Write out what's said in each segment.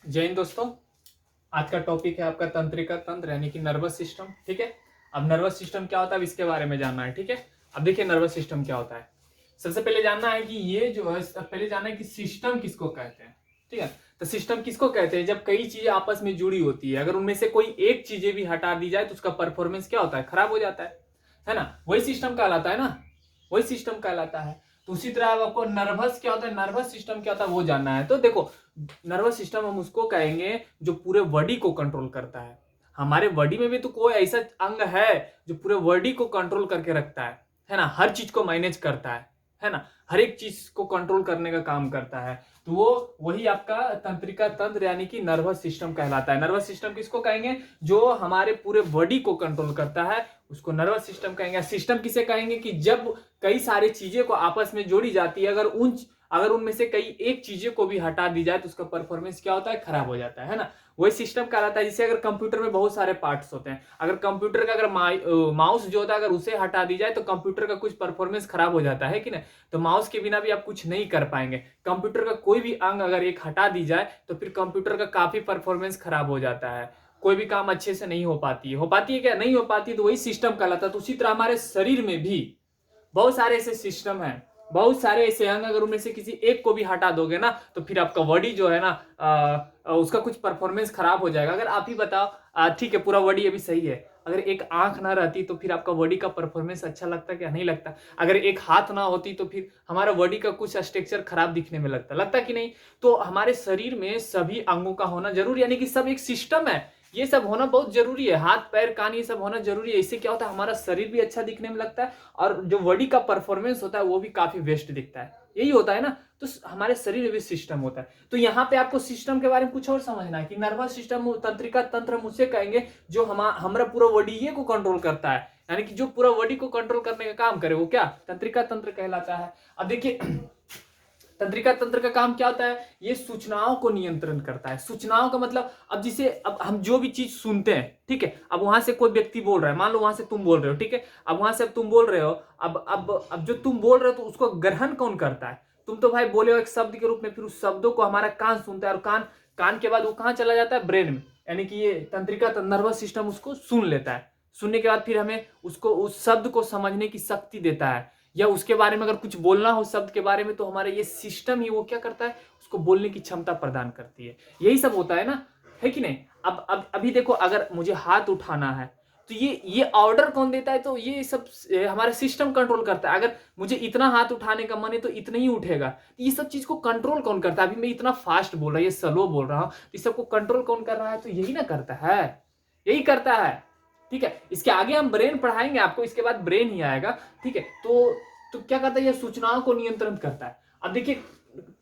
जय हिंद दोस्तों। आज का टॉपिक है आपका तंत्रिका तंत्र यानी कि नर्वस सिस्टम। ठीक है, अब नर्वस सिस्टम क्या होता है, अब इसके बारे में जानना है। ठीक है, अब देखिए नर्वस सिस्टम क्या होता है। सबसे पहले जानना है कि ये जो है, पहले जानना है कि सिस्टम किसको कहते हैं। ठीक है, तो सिस्टम किसको कहते हैं जब कई चीजें आपस में जुड़ी होती है, अगर उनमें से कोई एक चीजें भी हटा दी जाए तो उसका परफॉर्मेंस क्या होता है, खराब हो जाता है ना। वही सिस्टम कहलाता है ना, वही सिस्टम कहलाता है। तो उसी तरह अब आपको नर्वस क्या होता है, नर्वस सिस्टम क्या होता है वो जानना है। तो देखो, नर्वस सिस्टम हम उसको कहेंगे जो पूरे बॉडी को कंट्रोल करता है। हमारे बॉडी में भी तो कोई ऐसा अंग है जो पूरे बॉडी को कंट्रोल करके रखता है ना, हर चीज को मैनेज करता है ना, हर एक चीज को कंट्रोल करने का काम करता है। तो वो वही आपका तंत्रिका तंत्र यानी कि नर्वस सिस्टम कहलाता है। नर्वस सिस्टम किसको कहेंगे, जो हमारे पूरे बॉडी को कंट्रोल करता है उसको नर्वस सिस्टम कहेंगे। सिस्टम किसे कहेंगे कि जब कई सारी चीजें को आपस में जोड़ी जाती है, अगर उनमें से कई एक चीजें को भी हटा दी जाए तो उसका परफॉर्मेंस क्या होता है, खराब हो जाता है ना। वही सिस्टम कहलाता है। जैसे अगर कंप्यूटर में बहुत सारे पार्ट्स होते हैं, अगर कंप्यूटर का अगर माउस जो होता है अगर उसे हटा दी जाए तो कंप्यूटर का कुछ परफॉर्मेंस खराब हो जाता है कि नहीं। तो माउस के बिना भी आप कुछ नहीं कर पाएंगे। कंप्यूटर का कोई भी अंग अगर एक हटा दी जाए तो फिर कंप्यूटर का काफी परफॉर्मेंस खराब हो जाता है, कोई भी काम अच्छे से नहीं हो पाती है क्या, नहीं हो पाती। तो वही सिस्टम कहलाता है। तो उसी तरह हमारे शरीर में भी बहुत सारे ऐसे सिस्टम हैं, बहुत सारे ऐसे अंग, अगर उनमें से किसी एक को भी हटा दोगे ना तो फिर आपका बॉडी जो है ना उसका कुछ परफॉर्मेंस खराब हो जाएगा। अगर आप ही बताओ, ठीक है पूरा बॉडी अभी सही है, अगर एक आंख ना रहती तो फिर आपका बॉडी का परफॉर्मेंस अच्छा लगता क्या, नहीं लगता। अगर एक हाथ ना होती तो फिर हमारा बॉडी का कुछ स्ट्रक्चर खराब दिखने में लगता कि नहीं। तो हमारे शरीर में सभी अंगों का होना जरूरी, यानी कि सब एक सिस्टम है, ये सब होना बहुत जरूरी है। हाथ पैर कान ये सब होना जरूरी है। इससे क्या होता है, हमारा शरीर भी अच्छा दिखने में लगता है और जो बॉडी का परफॉर्मेंस होता है वो भी काफी बेस्ट दिखता है। यही होता है ना। तो हमारे शरीर में भी सिस्टम होता है। तो यहाँ पे आपको सिस्टम के बारे में कुछ और समझना है कि नर्वस सिस्टम तंत्रिका तंत्र हम उसे कहेंगे जो हमारा पूरा बॉडी ये को कंट्रोल करता है, यानी कि जो पूरा बॉडी को कंट्रोल करने का काम करे वो क्या तंत्रिका तंत्र कहलाता है। अब देखिए तंत्रिका तंत्र का काम क्या होता है, ये सूचनाओं को नियंत्रण करता है। सूचनाओं का मतलब, अब हम जो भी चीज सुनते हैं, ठीक है, अब वहां से कोई व्यक्ति बोल रहा है, मान लो वहां से तुम बोल रहे हो, ठीक है, अब वहां से अब तुम बोल रहे हो, अब जो तुम बोल रहे हो तो उसको ग्रहण कौन करता है, तुम तो भाई बोले हो एक शब्द के रूप में, फिर उस शब्दों को हमारा कान सुनता है और कान कान के बाद वो कहाँ चला जाता है, ब्रेन में, यानी कि ये तंत्रिका नर्वस सिस्टम उसको सुन लेता है। सुनने के बाद फिर हमें उसको उस शब्द को समझने की शक्ति देता है, या उसके बारे में अगर कुछ बोलना हो शब्द के बारे में तो हमारा ये सिस्टम ही वो क्या करता है, उसको बोलने की क्षमता प्रदान करती है। यही सब होता है ना, है कि नहीं। अब अभी देखो, अगर मुझे हाथ उठाना है तो ये ऑर्डर कौन देता है, तो ये सब हमारा सिस्टम कंट्रोल करता है। अगर मुझे इतना हाथ उठाने का मन है तो इतना ही उठेगा। तो ये सब चीज को कंट्रोल कौन करता है, अभी मैं इतना फास्ट बोल रहा हूँ, ये स्लो बोल रहा हूँ, तो इस सबको कंट्रोल कौन कर रहा है, तो यही ना करता है, यही करता है। ठीक है, इसके आगे हम ब्रेन पढ़ाएंगे आपको, इसके बाद ब्रेन ही आएगा। ठीक है, तो क्या करता है, ये सूचनाओं को नियंत्रण करता है। अब देखिए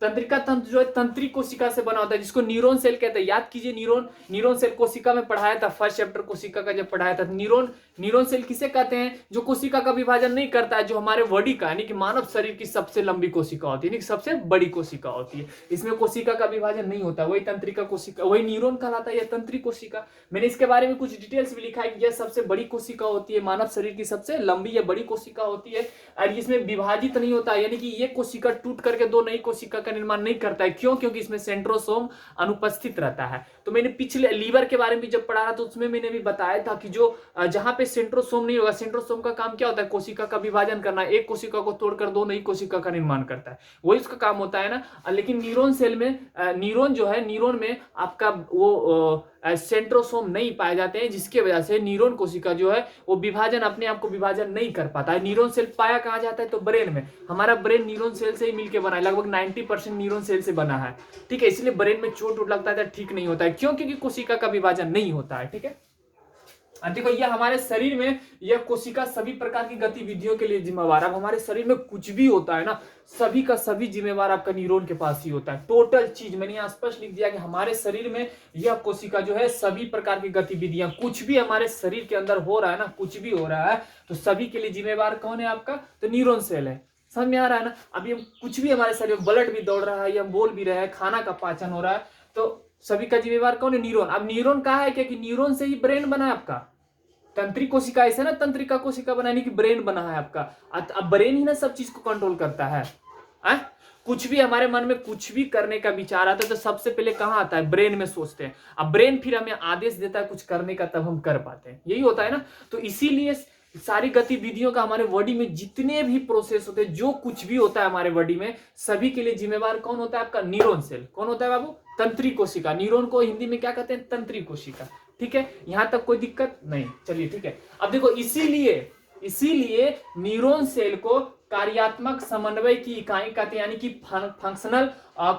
तंत्रिका तंत्र जो है तंत्रिक कोशिका से बना होता है, जिसको न्यूरॉन सेल कहते हैं। याद कीजिए, न्यूरॉन सेल कोशिका में पढ़ाया था, फर्स्ट चैप्टर कोशिका का जब पढ़ाया था। न्यूरॉन सेल किसे कहते हैं, जो कोशिका का विभाजन नहीं करता है, जो हमारे बॉडी का यानी कि मानव शरीर की सबसे लंबी कोशिका होती है, यानी कि सबसे बड़ी कोशिका होती है। इसमें कोशिका का विभाजन नहीं होता, वही तंत्रिका कोशिका, वही न्यूरॉन कहलाता है, यह तंत्रिक कोशिका। मैंने इसके बारे में कुछ डिटेल्स भी लिखा है कि यह सबसे बड़ी कोशिका होती है, मानव शरीर की सबसे लंबी या बड़ी कोशिका होती है, और इसमें विभाजित नहीं होता, यानी कि ये कोशिका टूट करके दो नई कोशिका का निर्माण नहीं करता है। क्यों, क्योंकि इसमें सेंट्रोसोम अनुपस्थित रहता है। तो मैंने पिछले लीवर के बारे में जब पढ़ा था तो उसमें मैंने भी बताया था कि जो जहां पे सेंट्रोसोम नहीं होगा, सेंट्रोसोम का काम क्या होता है, कोशिका का विभाजन करना, एक कोशिका को तोड़कर दो नई कोशिका का निर्माण करता है, वही उसका काम होता है ना। लेकिन न्यूरॉन सेल में न्यूरॉन जो है, न्यूरॉन में आपका वो सेंट्रोसोम नहीं पाए जाते हैं, जिसके वजह से न्यूरॉन कोशिका जो है वो विभाजन अपने आप को विभाजन नहीं कर पाता है। न्यूरॉन सेल पाया कहाँ जाता है, तो ब्रेन में। हमारा ब्रेन न्यूरॉन सेल से ही मिलकर बना है, लगभग 90% न्यूरॉन सेल से बना है। ठीक है, इसलिए ब्रेन में चोट उठ लगता है तो ठीक नहीं होता है। क्यों, क्योंकि कोशिका का विभाजन नहीं होता है। ठीक है, देखो यह हमारे शरीर में यह कोशिका सभी प्रकार की गतिविधियों के लिए जिम्मेवार। अब हमारे शरीर में कुछ भी होता है ना, सभी का सभी जिम्मेवार आपका न्यूरॉन के पास ही होता है। टोटल चीज मैंने यहाँ स्पष्ट लिख दिया कि हमारे शरीर में यह कोशिका जो है सभी प्रकार की गतिविधियां, कुछ भी हमारे शरीर के अंदर हो रहा है ना, कुछ भी हो रहा है तो सभी के लिए जिम्मेवार कौन है, आपका तो न्यूरॉन सेल है। समझ में आ रहा है ना। अभी हम कुछ भी हमारे शरीर में, ब्लड भी दौड़ रहा है, या हम बोल भी रहे हैं, खाना का पाचन हो रहा है, तो सभी का जिम्मेवार कौन है, न्यूरॉन। अब न्यूरॉन कहा है क्या कि न्यूरॉन से ही ब्रेन बना है आपका। तंत्रिक कोशिका ऐसे ना, तंत्रिका कोशिका बनाने की ब्रेन बना है आपका। अब ब्रेन ही ना सब चीज को कंट्रोल करता है। कुछ भी हमारे मन में कुछ भी करने का विचार आता है तो सबसे पहले कहाँ आता है, ब्रेन में सोचते हैं। अब ब्रेन फिर हमें आदेश देता है कुछ करने का, तब हम कर पाते हैं, यही होता है ना। तो इसीलिए सारी गतिविधियों का हमारे बॉडी में जितने भी प्रोसेस होते हैं, जो कुछ भी होता है हमारे बॉडी में, सभी के लिए जिम्मेवार कौन होता है, आपका न्यूरॉन सेल। कौन होता है बाबू, तंत्रिका कोशिका। न्यूरॉन को हिंदी में क्या कहते हैं, तंत्रिका कोशिका। ठीक है, यहां तक कोई दिक्कत नहीं, चलिए ठीक है। अब देखो इसीलिए न्यूरॉन सेल को कार्यात्मक समन्वय की इकाई कहते हैं, यानी कि फंक्शनल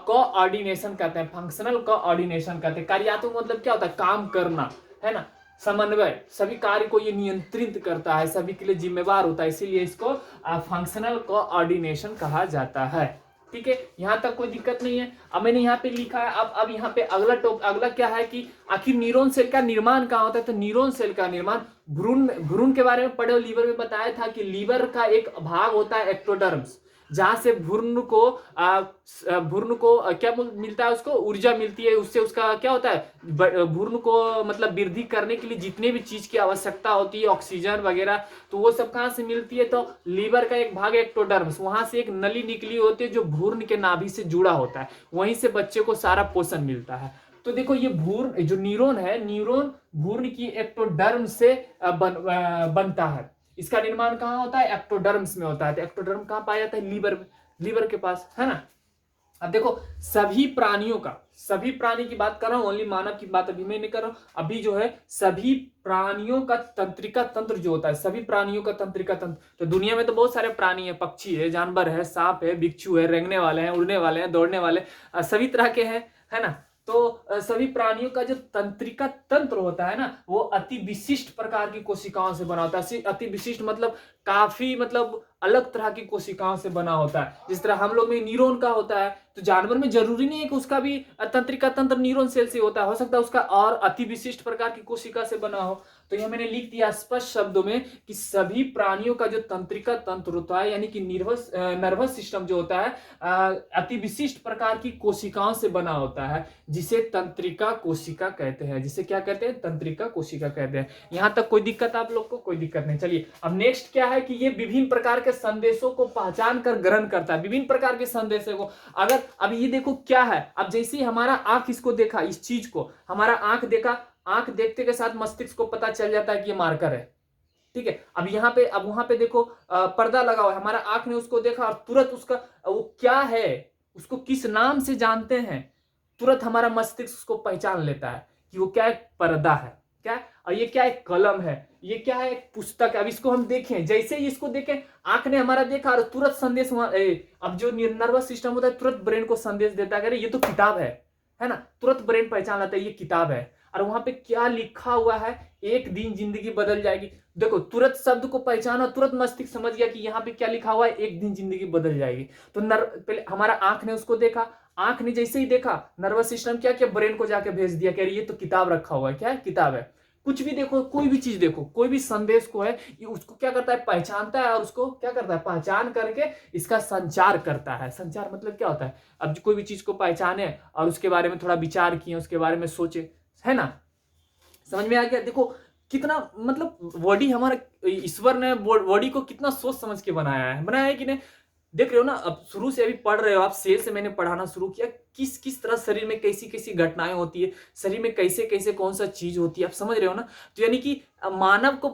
कोऑर्डिनेशन कहते हैं। फंक्शनल कोऑर्डिनेशन कहते हैं। कार्यात्मक मतलब क्या होता है, काम करना, है ना। समन्वय, सभी कार्य को ये नियंत्रित करता है, सभी के लिए जिम्मेवार होता है, इसीलिए इसको फंक्शनल कोऑर्डिनेशन कहा जाता है। ठीक है, यहां तक कोई दिक्कत नहीं है। अब मैंने यहाँ पे लिखा है, अब यहाँ पे अगला क्या है कि आखिर न्यूरॉन सेल का निर्माण कहाँ होता है। तो न्यूरॉन सेल का निर्माण भ्रूण के बारे में पढ़े हो, लीवर में बताया था कि लीवर का एक भाग होता है एक्टोडर्म्स, जहां से भ्रूण को क्या मिलता है, उसको ऊर्जा मिलती है। उससे उसका क्या होता है, भ्रूण को मतलब वृद्धि करने के लिए जितने भी चीज की आवश्यकता होती है, ऑक्सीजन वगैरह, तो वो सब कहां से मिलती है। तो लीवर का एक भाग एक्टोडर्म्स, वहां से एक नली निकली होती है जो भ्रूण के नाभि से जुड़ा होता है, वहीं से बच्चे को सारा पोषण मिलता है। तो देखो ये भ्रूण जो न्यूरॉन है, न्यूरॉन भ्रूण की एक्टोडर्म से बनता है। इसका निर्माण कहाँ होता है, एक्टोडर्म्स में होता है। तो एक्टोडर्म कहाँ पाया जाता है, लीवर के पास, है ना। अब देखो सभी प्राणी की बात कर रहा हूं, ओनली मानव की बात अभी मैं नहीं कर रहा हूं। अभी जो है सभी प्राणियों का तंत्रिका तंत्र जो होता है, सभी प्राणियों का तंत्रिका तंत्र। तो दुनिया में तो बहुत सारे प्राणी है, पक्षी है, जानवर है, सांप है, बिच्छू है, रेंगने वाले हैं, उड़ने वाले हैं, दौड़ने वाले, सभी तरह के हैं, है ना। तो सभी प्राणियों का जो तंत्रिका तंत्र होता है ना, वो अति विशिष्ट प्रकार की कोशिकाओं से बना होता है। अति विशिष्ट मतलब काफी मतलब अलग तरह की कोशिकाओं से बना होता है। जिस तरह हम लोग में न्यूरॉन का होता है, तो जानवर में जरूरी नहीं है कि उसका भी तंत्रिका तंत्र न्यूरॉन सेल से होता है, हो सकता है उसका और अति विशिष्ट प्रकार की कोशिका से बना हो। तो यह मैंने लिख दिया स्पष्ट शब्दों में कि सभी प्राणियों का जो तंत्रिका तंत्र होता है, यानी कि नर्वस सिस्टम जो होता है, अति विशिष्ट प्रकार की कोशिकाओं से बना होता है, जिसे तंत्रिका कोशिका कहते हैं। जिसे क्या कहते हैं, तंत्रिका कोशिका कहते हैं। यहां तक कोई दिक्कत आप लोग को, कोई दिक्कत नहीं। चलिए अब नेक्स्ट क्या है कि ये विभिन्न प्रकार के संदेशों को पहचान कर ग्रहण करता है, विभिन्न प्रकार के संदेशों को। अगर अब ये देखो क्या है, अब जैसे ही हमारा आंख इसको देखा, इस चीज को हमारा आंख देखा, आंख देखते के साथ मस्तिष्क को पता चल जाता है कि ये मार्कर है। ठीक है, अब यहाँ पे, अब वहां पे देखो पर्दा लगा हुआ है, हमारा आंख ने उसको देखा और तुरंत उसका वो क्या है, उसको किस नाम से जानते हैं, तुरंत हमारा मस्तिष्क उसको पहचान लेता है कि वो क्या है, पर्दा है, क्या है, और ये क्या है, कलम है, ये क्या है, एक पुस्तक है। अब इसको हम देखें, जैसे ही इसको देखें, आंख ने हमारा देखा और तुरंत संदेश अब जो नर्वस सिस्टम होता है तुरंत ब्रेन को संदेश देता है, ये तो किताब है ना। तुरंत ब्रेन पहचान लेता है ये किताब है, और वहां पे क्या लिखा हुआ है, एक दिन जिंदगी बदल जाएगी। देखो तुरंत शब्द को पहचाना, तुरंत मस्तिष्क समझ गया कि यहाँ पे क्या लिखा हुआ है, एक दिन जिंदगी बदल जाएगी। तो पहले हमारा आंख ने उसको देखा, आंख ने जैसे ही देखा, नर्वस सिस्टम क्या किया, ब्रेन को जाके भेज दिया कि ये तो किताब रखा हुआ है, क्या है, किताब है। कुछ भी देखो, कोई भी चीज देखो, कोई भी संदेश को है, ये उसको क्या करता है, पहचानता है, और उसको क्या करता है, पहचान करके इसका संचार करता है। संचार मतलब क्या होता है, अब कोई भी चीज को पहचाने और उसके बारे में थोड़ा विचार किए, उसके बारे में सोचे, है ना। समझ में आ गया। देखो कितना मतलब बॉडी हमारा, ईश्वर ने बॉडी को कितना सोच समझ के बनाया है कि नहीं। देख रहे हो ना, अब शुरू से अभी पढ़ रहे हो आप, सेल से मैंने पढ़ाना शुरू किया, किस किस तरह शरीर में कैसी कैसी घटनाएं होती है, शरीर में कैसे कैसे कौन सा चीज होती है, आप समझ रहे हो ना। तो यानी कि मानव को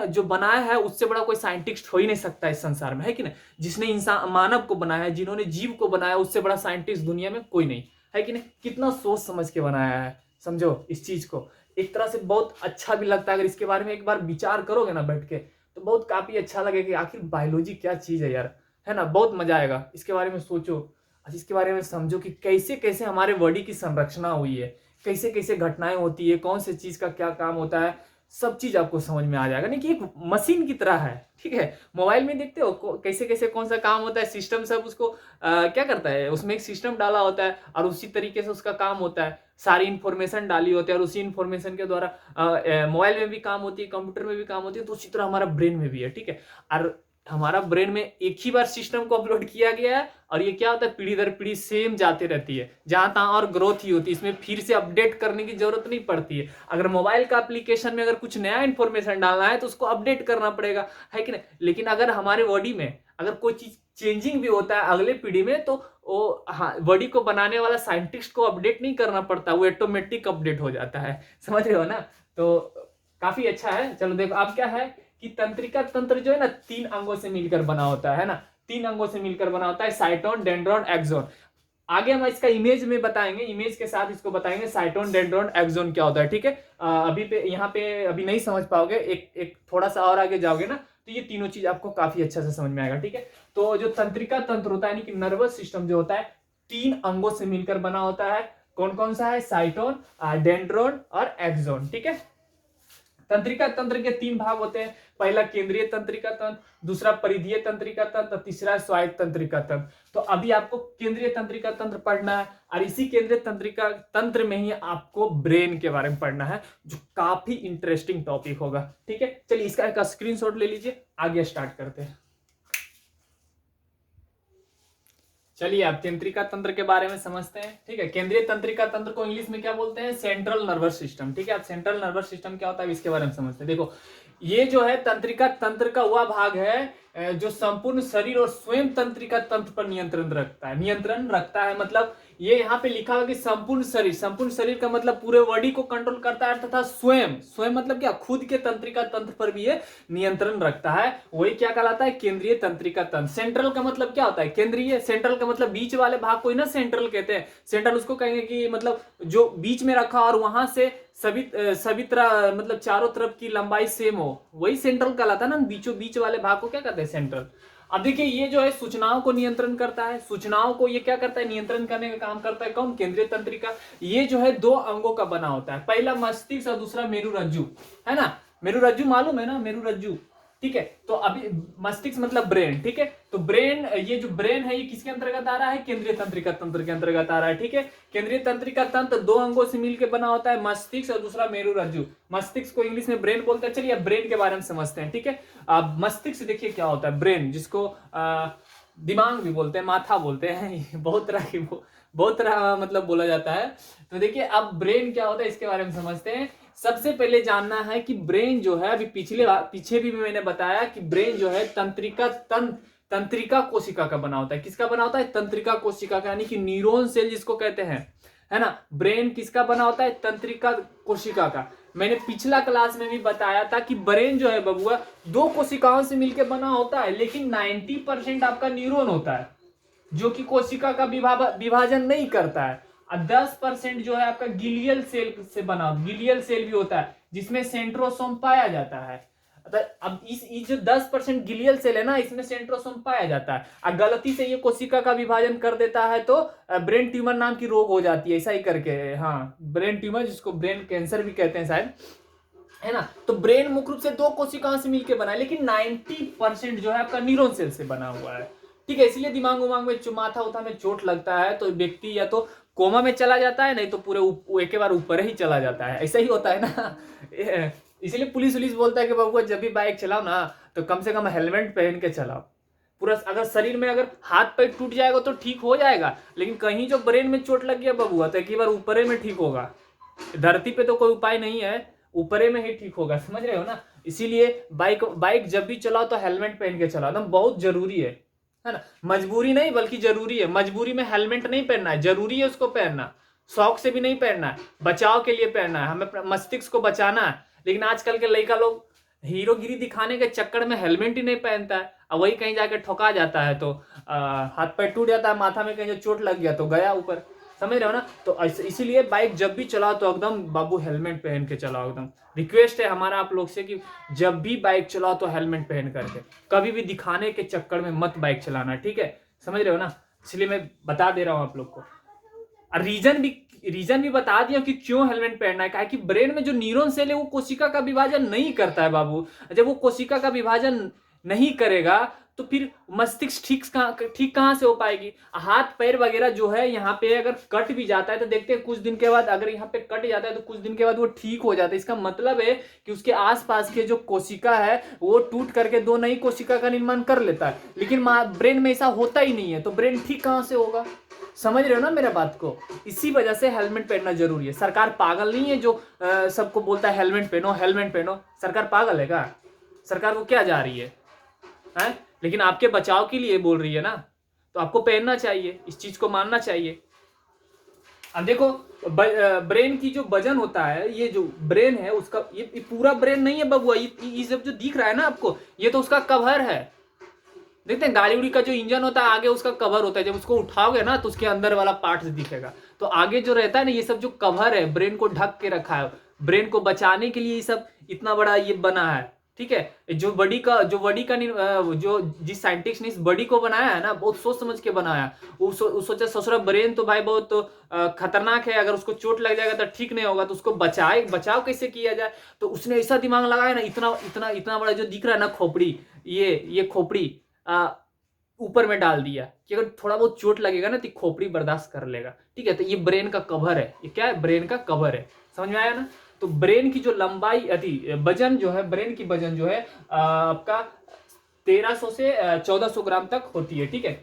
जो बनाया है, उससे बड़ा कोई साइंटिस्ट हो ही नहीं सकता इस संसार में, है कि नहीं। जिसने इंसान मानव को बनाया है, जिन्होंने जीव को बनाया, उससे बड़ा साइंटिस्ट दुनिया में कोई नहीं है, कि नहीं। कितना सोच समझ के बनाया है, समझो इस चीज को। एक तरह से बहुत अच्छा भी लगता है, अगर इसके बारे में एक बार विचार करोगे ना बैठ के, तो बहुत काफी अच्छा लगेगा कि आखिर बायोलॉजी क्या चीज है यार, है ना। बहुत मजा आएगा इसके बारे में सोचो, इसके बारे में समझो कि कैसे कैसे हमारे बॉडी की संरचना हुई है, कैसे कैसे घटनाएं होती है, कौन से चीज का क्या काम होता है, सब चीज आपको समझ में आ जाएगा। नहीं कि एक मशीन की तरह है, ठीक है। मोबाइल में देखते हो कैसे कैसे कौन सा काम होता है, सिस्टम सब उसको क्या करता है, उसमें एक सिस्टम डाला होता है और उसी तरीके से उसका काम होता है, सारी इंफॉर्मेशन डाली होती है और उसी इंफॉर्मेशन के द्वारा मोबाइल में भी काम होती है, कंप्यूटर में भी काम होती है, तो उसी तरह हमारा ब्रेन में भी है, ठीक है। और हमारा ब्रेन में एक ही बार सिस्टम को अपलोड किया गया है, और ये क्या होता है, पीढ़ी दर पीढ़ी सेम जाते रहती है, जहां तहां और ग्रोथ ही होती है, इसमें फिर से अपडेट करने की जरूरत नहीं पड़ती है। अगर मोबाइल का एप्लीकेशन में अगर कुछ नया इंफॉर्मेशन डालना है तो उसको अपडेट करना पड़ेगा, है कि नहीं। लेकिन अगर हमारे बॉडी में अगर कोई चीज चेंजिंग भी होता है अगले पीढ़ी में, तो वो हाँ बॉडी को बनाने वाला साइंटिस्ट को अपडेट नहीं करना पड़ता, वो ऑटोमेटिक अपडेट हो जाता है, समझ रहे हो ना। तो काफी अच्छा है। चलो देखो अब क्या है कि तंत्रिका तंत्र जो है ना 3 अंगों से मिलकर बना होता है ना, 3 अंगों से मिलकर बना होता है, साइटोन, डेंड्रॉन, एक्सोन। आगे हम इसका इमेज में बताएंगे, इमेज के साथ इसको बताएंगे साइटोन, डेंड्रॉन, एक्सोन क्या होता है, ठीक है। अभी पे यहाँ पे अभी नहीं समझ पाओगे, एक थोड़ा सा और आगे जाओगे ना तो ये तीनों चीज आपको काफी अच्छा से समझ में आएगा, ठीक है। तो जो तंत्रिका तंत्र होता है यानी कि नर्वस सिस्टम जो होता है 3 अंगों से मिलकर बना होता है। कौन कौन सा है? साइटोन, डेंड्रॉन और एक्सोन, ठीक है। तंत्रिका तंत्र के 3 भाग होते हैं, पहला केंद्रीय तंत्रिका तंत्र, दूसरा परिधीय तंत्रिका तंत्र, तीसरा स्वायत्त तंत्रिका तंत्र। तो अभी आपको केंद्रीय तंत्रिका तंत्र पढ़ना है और इसी केंद्रीय तंत्रिका तंत्र में ही आपको ब्रेन के बारे में पढ़ना है, जो काफी इंटरेस्टिंग टॉपिक होगा, ठीक है। चलिए इसका एक स्क्रीनशॉट ले लीजिए, आगे स्टार्ट करते हैं। चलिए आप तंत्रिका तंत्र के बारे में समझते हैं, ठीक है। केंद्रीय तंत्रिका तंत्र को इंग्लिश में क्या बोलते हैं? सेंट्रल नर्वस सिस्टम, ठीक है। आप सेंट्रल नर्वस सिस्टम क्या होता है इसके बारे में समझते हैं। देखो ये जो है तंत्रिका तंत्र का वह भाग है जो संपूर्ण शरीर और स्वयं तंत्रिका तंत्र पर नियंत्रण रखता है। मतलब ये यहाँ पे लिखा हुआ कि संपूर्ण शरीर का मतलब पूरे बॉडी को कंट्रोल करता है, तथा स्वयं मतलब क्या? खुद के तंत्रिका तंत्र पर भी ये नियंत्रण रखता है। वही क्या कहलाता है? केंद्रीय तंत्रिका तंत्र। सेंट्रल का मतलब क्या होता है? केंद्रीय। सेंट्रल का मतलब बीच वाले भाग को ही ना सेंट्रल कहते हैं। सेंट्रल उसको कहेंगे कि मतलब जो बीच में रखा और वहां से सभी तरह मतलब चारों तरफ की लंबाई सेम हो, वही सेंट्रल कहलाता है ना। बीचों बीच वाले भाग को क्या कहते हैं? सेंट्रल। अब देखिए ये जो है सूचनाओं को नियंत्रण करता है, सूचनाओं को ये क्या करता है? नियंत्रण करने का काम करता है। कौन? केंद्रीय तंत्रिका। ये जो है 2 अंगों का बना होता है, पहला मस्तिष्क और दूसरा मेरुरज्जु, है ना। मेरुरज्जु मालूम है ना? मेरुरज्जु, ठीक है। तो अभी मस्तिष्क मतलब ब्रेन, ठीक है। तो ब्रेन, ये जो ब्रेन है ये किसके अंतर्गत आ रहा है? केंद्रीय तंत्रिका तंत्र के अंतर्गत आ रहा है, ठीक है। केंद्रीय तंत्रिका तंत्र 2 अंगों से मिलकर बना होता है, मस्तिष्क और दूसरा मेरुरज्जु। मस्तिष्क को इंग्लिश में ब्रेन बोलते हैं। चलिए अब ब्रेन के बारे में समझते हैं, ठीक है। अब मस्तिष्क देखिए क्या होता है, ब्रेन, जिसको दिमाग भी बोलते हैं, माथा बोलते हैं, बहुत तरह मतलब बोला जाता है। तो देखिए अब ब्रेन क्या होता है इसके बारे में समझते हैं। सबसे पहले जानना है कि ब्रेन जो है, अभी पीछे भी मैंने बताया कि ब्रेन जो है तंत्रिका कोशिका का बना होता है। किसका बना होता है? तंत्रिका कोशिका का, यानी कि न्यूरॉन सेल जिसको कहते हैं, है ना। ब्रेन किसका बना होता है? तंत्रिका कोशिका का। मैंने पिछला क्लास में भी बताया था कि ब्रेन जो है बबुआ 2 कोशिकाओं से मिलकर बना होता है, लेकिन 90% आपका न्यूरॉन होता है जो कि कोशिका का विभाजन नहीं करता है, और 10% जो है आपका गिलियल सेल से बना, गिलियल सेल भी होता है जिसमें सेंट्रोसोम पाया जाता है। अब इस जो 10% गिलियल सेल है ना, इसमें सेंट्रोसोम पाया जाता है, और गलती से ये कोशिका का विभाजन कर देता है तो ब्रेन ट्यूमर नाम की रोग हो जाती है, ऐसा ही करके। हाँ, ब्रेन ट्यूमर, जिसको ब्रेन कैंसर भी कहते हैं शायद, है ना। तो ब्रेन मुख्य रूप से 2 कोशिकाओं से मिलकर बना है, लेकिन 90% जो है आपका न्यूरॉन सेल से बना हुआ है, ठीक है। इसलिए दिमाग उमाग में माथा उथा में चोट लगता है तो व्यक्ति या तो कोमा में चला जाता है, नहीं तो पूरे एक बार ऊपर ही चला जाता है, ऐसा ही होता है ना। इसलिए पुलिस बोलता है कि बाबू जब भी बाइक चलाओ ना तो कम से कम हेलमेट पहन के चलाओ। पूरा अगर शरीर में अगर हाथ पैर टूट जाएगा तो ठीक हो जाएगा, लेकिन कहीं जो ब्रेन में चोट लग गया बबुआ तो एक बार ऊपरे में ठीक होगा। धरती पे तो कोई उपाय नहीं है, ऊपरे में ही ठीक होगा, समझ रहे हो ना। इसीलिए बाइक जब भी चलाओ तो हेलमेट पहन के चलाओ, एकदम बहुत जरूरी है ना। मजबूरी नहीं बल्कि जरूरी है। मजबूरी में हेलमेट नहीं पहनना है, जरूरी है उसको पहनना। शौक से भी नहीं पहनना है, बचाव के लिए पहनना है, हमें मस्तिष्क को बचाना है। लेकिन आजकल के लड़का लोग हीरोगिरी दिखाने के चक्कर में हेलमेट ही नहीं पहनता है, और वही कहीं जाके ठोका जाता है तो हाथ पैर टूट जाता है, माथा में कहीं चोट लग गया तो गया ऊपर, समझ रहे हो ना। तो इसीलिए बाइक जब भी चलाओ तो एकदम बाबू हेलमेट पहन के चलाओ। एकदम रिक्वेस्ट है हमारा आप लोग से कि जब भी बाइक चलाओ तो हेलमेट पहन करके, कभी भी दिखाने के चक्कर में मत बाइक चलाना, ठीक है, समझ रहे हो ना। इसलिए मैं बता दे रहा हूं आप लोग को, और रीजन भी बता दिया कि क्यों हेलमेट पहनना है। कि ब्रेन में जो न्यूरॉन सेल है वो कोशिका का विभाजन नहीं करता है बाबू। जब वो कोशिका का विभाजन नहीं करेगा तो फिर मस्तिष्क ठीक कहां से हो पाएगी। हाथ पैर वगैरह जो है यहाँ पे अगर कट भी जाता है तो देखते हैं कुछ दिन के बाद, अगर यहाँ पे कट जाता है तो कुछ दिन के बाद वो ठीक हो जाता है। इसका मतलब है कि उसके आसपास के जो कोशिका है वो टूट करके 2 नई कोशिका का निर्माण कर लेता है, लेकिन ब्रेन में ऐसा होता ही नहीं है, तो ब्रेन ठीक कहां से होगा। समझ रहे हो ना मेरा बात को। इसी वजह से हेलमेट पहनना जरूरी है। सरकार पागल नहीं है जो सबको बोलता है हेलमेट पहनो हेलमेट पहनो। सरकार पागल है क्या? सरकार को क्या जा रही है? लेकिन आपके बचाव के लिए बोल रही है ना। तो आपको पहनना चाहिए, इस चीज को मानना चाहिए। अब देखो ब्रेन की जो वजन होता है, ये जो ब्रेन है उसका, ये पूरा ब्रेन नहीं है बबुआ, ये सब जो दिख रहा है ना आपको, ये तो उसका कवर है। देखते हैं गाड़ी उड़ी का जो इंजन होता है आगे उसका कवर होता है, जब उसको उठाओगे ना तो उसके अंदर वाला पार्ट दिखेगा। तो आगे जो रहता है ना, ये सब जो कवर है, ब्रेन को ढक के रखा है, ब्रेन को बचाने के लिए ये सब इतना बड़ा ये बना है, ठीक है। जो बॉडी का जो जिस साइंटिस्ट ने इस बॉडी को बनाया है ना, बहुत सोच समझ के बनाया। वो सोचा ससुरा ब्रेन तो भाई बहुत खतरनाक है, अगर उसको चोट लग जाएगा तो ठीक नहीं होगा, तो उसको बचाव कैसे किया जाए। तो उसने ऐसा दिमाग लगाया ना, इतना इतना इतना बड़ा जो दिख रहा है ना खोपड़ी, ये खोपड़ी ऊपर में डाल दिया कि अगर थोड़ा बहुत चोट लगेगा ना तो खोपड़ी बर्दाश्त कर लेगा, ठीक है। तो ये ब्रेन का कवर है, ये क्या है, ब्रेन का कवर है, समझ में आया ना। तो ब्रेन की जो लंबाई वजन जो है, ब्रेन की वजन जो है आपका 1300 से 1400 ग्राम तक होती है, ठीक है।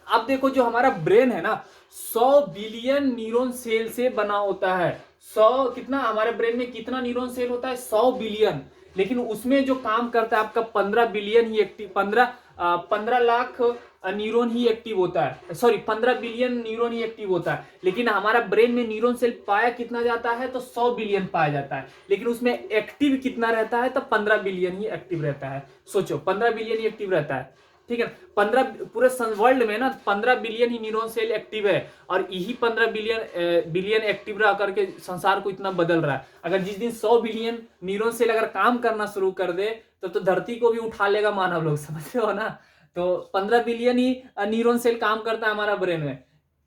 अब देखो जो हमारा ब्रेन है ना, 100 बिलियन न्यूरॉन सेल से बना होता है। 100 कितना, हमारे ब्रेन में कितना न्यूरॉन सेल होता है, 100 बिलियन। लेकिन उसमें जो काम करता है आपका 15 बिलियन ही एक्टिव, 15 लाख न्यूरॉन ही एक्टिव होता है, सॉरी 15 बिलियन न्यूरॉन ही एक्टिव होता है। लेकिन हमारा ब्रेन में न्यूरॉन सेल पाया कितना जाता है, तो 100 बिलियन पाया जाता है। लेकिन उसमें एक्टिव कितना रहता है, तो 15 बिलियन ही एक्टिव रहता है। सोचो 15 बिलियन ही एक्टिव रहता है, ठीक है। 15 पूरे वर्ल्ड में ना 15 बिलियन ही न्यूरॉन सेल एक्टिव है, और यही 15 बिलियन एक्टिव रह करके संसार को इतना बदल रहा है। अगर जिस दिन 100 बिलियन न्यूरॉन सेल अगर काम करना शुरू कर दे तो धरती को भी उठा लेगा मानव लोग, समझ रहे हो ना। तो 15 बिलियन ही न्यूरॉन सेल काम करता है हमारा ब्रेन में,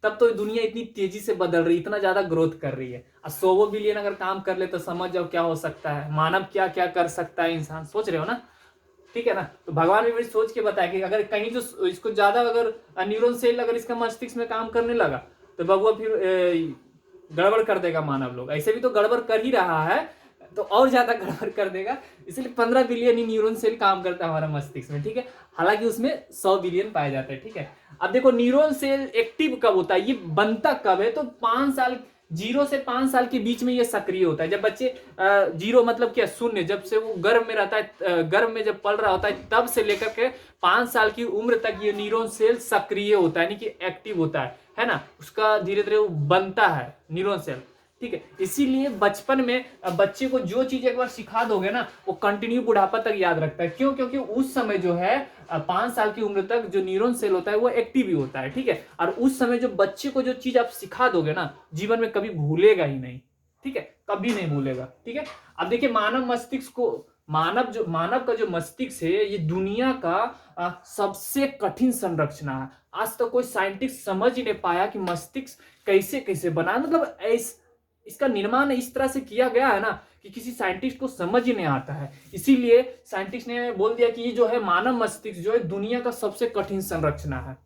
तब तो दुनिया इतनी तेजी से बदल रही, इतना ज्यादा ग्रोथ कर रही है। और 100 बिलियन अगर काम कर ले तो समझ जाओ क्या हो सकता है, मानव क्या क्या कर सकता है इंसान, सोच रहे हो ना, ठीक है ना। तो भगवान भी बड़ी सोच के बताया कि अगर कहीं जो इसको ज्यादा अगर न्यूरॉन सेल अगर इसका मस्तिष्क में काम करने लगा तो भगवान फिर गड़बड़ कर देगा मानव लोग। ऐसे भी तो गड़बड़ कर ही रहा है, तो और ज्यादा गड़बड़ कर देगा। इसलिए 15 बिलियन ही न्यूरॉन सेल काम करता है हमारा मस्तिष्क में, ठीक है। हालांकि उसमें 100 बिलियन पाए जाते हैं, ठीक है। अब देखो न्यूरॉन सेल एक्टिव कब होता है, ये बनता कब है, तो 5 साल, 0 से 5 साल के बीच में ये सक्रिय होता है। जब बच्चे 0 मतलब क्या, शून्य, जब से वो गर्भ में रहता है, गर्भ में जब पल रहा होता है, तब से लेकर के 5 साल की उम्र तक ये न्यूरॉन सेल सक्रिय होता है, यानी कि एक्टिव होता है ना। उसका धीरे धीरे वो बनता है न्यूरॉन सेल, ठीक है। इसीलिए बचपन में बच्चे को जो चीज एक बार सिखा दोगे ना, वो कंटिन्यू बुढ़ापा तक याद रखता है। क्यों? क्योंकि उस समय जो है 5 साल की उम्र तक जो न्यूरॉन सेल होता है वो एक्टिव ही होता है, ठीक है। और उस समय जो बच्चे को जो चीज आप सिखा दोगे ना, जीवन में कभी भूलेगा ही नहीं, ठीक है, कभी नहीं भूलेगा, ठीक है। अब देखिए मानव मस्तिष्क को, मानव का जो मस्तिष्क है, ये दुनिया का सबसे कठिन संरचना है। आज तक कोई साइंटिस्ट समझ ही नहीं पाया कि मस्तिष्क कैसे कैसे बना, मतलब इसका निर्माण इस तरह से किया गया है ना कि किसी साइंटिस्ट को समझ ही नहीं आता है। इसीलिए साइंटिस्ट ने बोल दिया कि ये जो है मानव मस्तिष्क जो है दुनिया का सबसे कठिन संरचना है।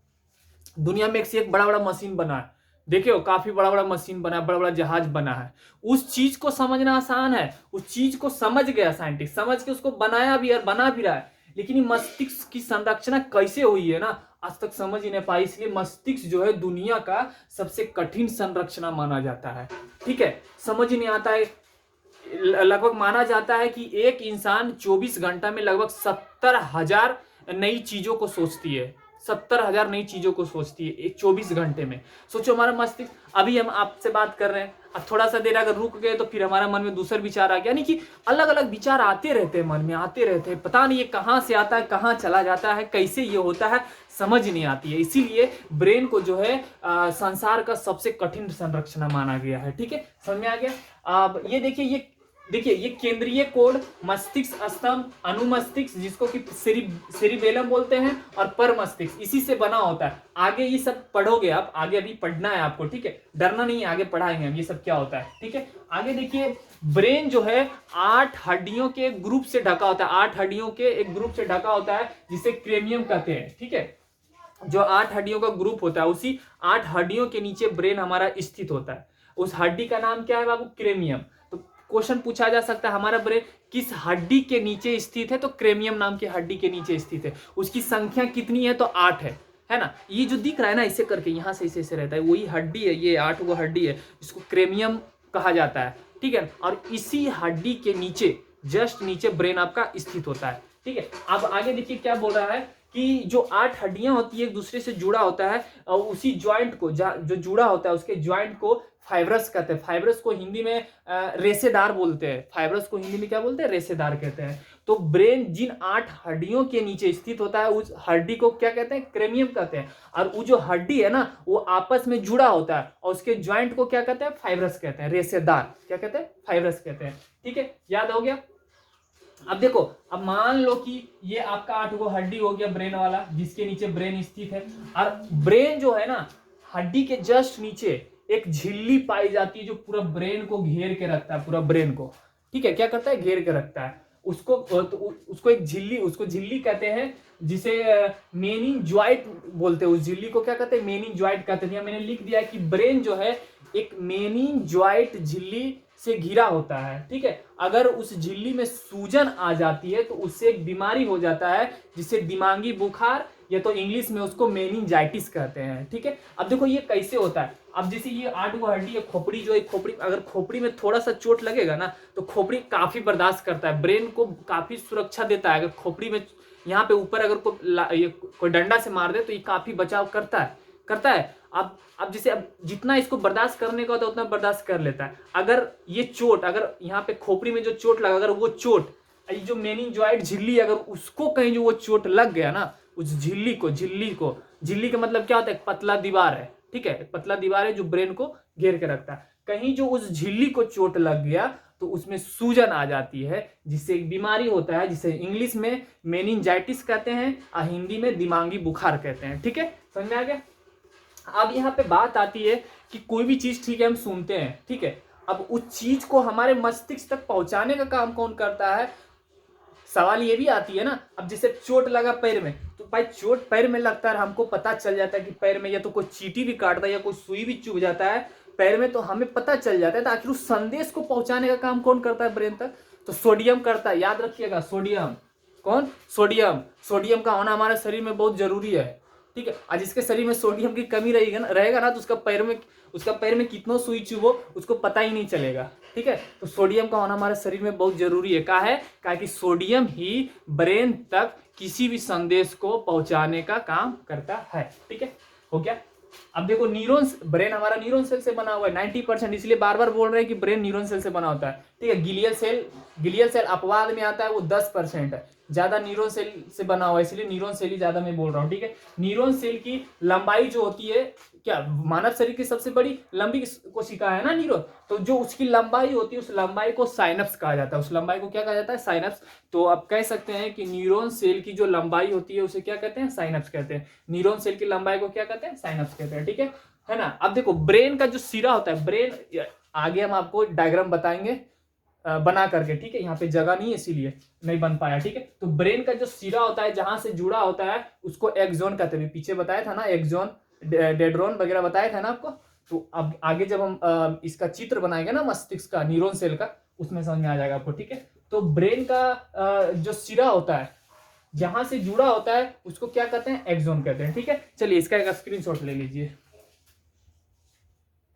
दुनिया में एक से एक बड़ा बड़ा मशीन बना है, देखियो काफी बड़ा बड़ा मशीन बना है, बड़ा बड़ा जहाज बना है। उस चीज को समझना आसान है, उस चीज को समझ गया साइंटिस्ट, समझ के उसको बनाया भी और बना भी रहा है। लेकिन ये मस्तिष्क की संरचना कैसे हुई है ना, आज तक समझ ही नहीं पाई। इसलिए मस्तिष्क जो है दुनिया का सबसे कठिन संरचना माना जाता है, ठीक है। समझ ही नहीं आता है। लगभग माना जाता है कि एक इंसान 24 घंटा में लगभग 70,000 नई चीजों को सोचती है, 70,000 नई चीजों को सोचती है एक 24 घंटे में। सोचो हमारा मस्तिष्क, अभी हम आपसे बात कर रहे हैं, अब थोड़ा सा देर अगर रुक गए तो फिर हमारा मन में दूसरा विचार आ गया, यानी कि अलग अलग विचार आते रहते हैं, मन में आते रहते हैं, पता नहीं ये कहाँ से आता है, कहाँ चला जाता है, कैसे ये होता है, समझ नहीं आती है। इसीलिए ब्रेन को जो है संसार का सबसे कठिन संरचना माना गया है, ठीक है, समझ में आ गया। अब ये देखिए ये केंद्रीय कोड, मस्तिष्क स्तंभ, अनुमस्तिष्क जिसको कि सेरिबेलम बोलते हैं, और पर मस्तिष्क, इसी से बना होता है। आगे ये सब पढ़ोगे आप, आगे अभी पढ़ना है आपको, ठीक है, डरना नहीं है, आगे पढ़ाएंगे हम ये सब क्या होता है, ठीक है। आगे देखिए ब्रेन जो है 8 हड्डियों के एक ग्रुप से ढका होता है, 8 हड्डियों के एक ग्रुप से ढका होता है जिसे क्रेनियम कहते हैं, ठीक है। जो 8 हड्डियों का ग्रुप होता है, उसी 8 हड्डियों के नीचे ब्रेन हमारा स्थित होता है। उस हड्डी का नाम क्या है बाबू? क्रेनियम। तो क्वेश्चन पूछा जा सकता है हमारा ब्रेन किस हड्डी के नीचे स्थित है, तो क्रेनियम नाम की हड्डी के नीचे स्थित है। उसकी संख्या कितनी है? तो 8 है ना। ये जो दिख रहा है ना ऐसे करके, यहाँ से ऐसे रहता है, वही हड्डी है, ये 8 वो हड्डी है, इसको क्रेनियम कहा जाता है, ठीक है। और इसी हड्डी के नीचे, जस्ट नीचे ब्रेन आपका स्थित होता है, ठीक है। अब आगे देखिए क्या बोल रहा है कि जो 8 हड्डियां होती है एक दूसरे से जुड़ा होता है, और उसी ज्वाइंट को जो जुड़ा होता है उसके ज्वाइंट को फाइब्रस कहते हैं। फाइब्रस को हिंदी में रेशेदार बोलते हैं। फाइब्रस को हिंदी में क्या बोलते हैं? रेशेदार कहते हैं। तो ब्रेन जिन 8 हड्डियों के नीचे स्थित होता है उस हड्डी को क्या कहते हैं? क्रेनियम कहते हैं। और वो जो हड्डी है ना वो आपस में जुड़ा होता है और उसके ज्वाइंट को क्या कहते हैं? फाइब्रस कहते हैं, रेशेदार। क्या कहते हैं? फाइब्रस कहते हैं। ठीक है, याद हो गया। अब देखो, अब मान लो कि ये आपका 8 गो हड्डी हो गया ब्रेन वाला, जिसके नीचे ब्रेन स्थित है। और ब्रेन जो है ना, हड्डी के जस्ट नीचे एक झिल्ली पाई जाती है जो पूरा ब्रेन को घेर के रखता है, पूरा ब्रेन को। ठीक है, क्या करता है? घेर के रखता है उसको। तो उसको एक झिल्ली, उसको झिल्ली कहते हैं, जिसे मेनिंजॉइट बोलते हैं। उस झिल्ली को क्या कहते हैं? मेनिंजॉइट कहते हैं। मैंने लिख दिया कि ब्रेन जो है एक मेनिंजॉइट झिल्ली से घिरा होता है। ठीक है, अगर उस झिल्ली में सूजन आ जाती है तो उससे एक बीमारी हो जाता है जिसे दिमागी बुखार, या तो इंग्लिश में उसको मेनिंजाइटिस कहते हैं। ठीक है, अब देखो ये कैसे होता है। अब जैसे ये 8 गो हड्डी है, खोपड़ी जो है, खोपड़ी, अगर खोपड़ी में थोड़ा सा चोट लगेगा ना तो खोपड़ी काफी बर्दाश्त करता है, ब्रेन को काफी सुरक्षा देता है। अगर खोपड़ी में यहाँ पे ऊपर अगर कोई डंडा से मार दे तो ये काफी बचाव करता है। अब जैसे अब जितना इसको बर्दाश्त करने का होता है उतना बर्दाश्त कर लेता है। अगर ये चोट, अगर यहाँ पे खोपड़ी में जो चोट लगा, अगर वो चोट, जो मेनिंजॉइट झिल्ली, अगर उसको कहीं जो वो चोट लग गया ना, उस झिल्ली का मतलब क्या होता है? पतला दीवार है। ठीक है, पतला दीवार है जो ब्रेन को घेर के रखता है। कहीं जो उस झिल्ली को चोट लग गया तो उसमें सूजन आ जाती है, जिससे एक बीमारी होता है, जिसे इंग्लिश में मेनिंजाइटिस कहते हैं और हिंदी में दिमागी बुखार कहते हैं। ठीक है, समझ में आ गया। अब यहाँ पे बात आती है कि कोई भी चीज, ठीक है, हम सुनते हैं, ठीक है, अब उस चीज को हमारे मस्तिष्क तक पहुंचाने का काम कौन करता है? सवाल ये भी आती है ना। अब जैसे चोट लगा पैर में, तो भाई चोट पैर में लगता है, हमको पता चल जाता है कि पैर में या तो कोई चींटी भी काटता है या कोई सुई भी चुभ जाता है पैर में, तो हमें पता चल जाता है। तो आखिर उस संदेश को पहुंचाने का काम कौन करता है ब्रेन तक? तो सोडियम करता है। याद रखिएगा, सोडियम। कौन? सोडियम का होना हमारे शरीर में बहुत जरूरी है। ठीक है, और जिसके शरीर में सोडियम की कमी रहेगा ना तो उसका पैर में कितना सुई चुभो उसको पता ही नहीं चलेगा। ठीक है, तो सोडियम का होना हमारे शरीर में बहुत जरूरी है। क्या है? कि सोडियम ही ब्रेन तक किसी भी संदेश को पहुंचाने का काम करता है। ठीक है, हो गया। अब देखो, न्यूरॉन्स, ब्रेन हमारा न्यूरॉन सेल से बना हुआ है 90%, इसलिए बार बार बोल रहे हैं कि ब्रेन न्यूरॉन सेल से बना होता है। ठीक है, गिलियल सेल अपवाद में आता है, वो 10% है। ज्यादा न्यूरॉन सेल से बना हुआ है, इसलिए न्यूरॉन सेल ही ज्यादा मैं बोल रहा हूँ। ठीक है, न्यूरॉन सेल की लंबाई जो होती है, क्या मानव शरीर की सबसे बड़ी लंबी कोशिका है ना न्यूरॉन, तो जो उसकी लंबाई होती है उस लंबाई को साइनप्स कहा जाता है। उस लंबाई को क्या कहा जाता है? साइनप्स। तो आप कह सकते हैं कि न्यूरॉन सेल की जो लंबाई होती है उसे क्या कहते हैं? साइनप्स कहते हैं। न्यूरॉन सेल की लंबाई को क्या कहते हैं? साइनप्स कहते हैं। ठीक है ना। अब देखो, ब्रेन का जो सिरा होता है, ब्रेन, आगे हम आपको डायग्राम बताएंगे बना करके। ठीक है, यहाँ पे जगह नहीं है इसीलिए नहीं बन पाया। ठीक है, तो ब्रेन का जो सिरा होता है जहां से जुड़ा होता है उसको एक्सोन कहते हैं। पीछे बताया था ना, एक्सोन, डेड्रोन वगैरह बताया था ना आपको। तो अब आगे जब हम इसका चित्र बनाएंगे ना मस्तिष्क का, न्यूरॉन सेल का, उसमें समझ में आ जाएगा आपको। ठीक है, तो ब्रेन का जो सिरा होता है जहां से जुड़ा होता है उसको क्या कहते हैं? एक्सोन कहते हैं। ठीक है, चलिए इसका एक स्क्रीनशॉट ले लीजिए।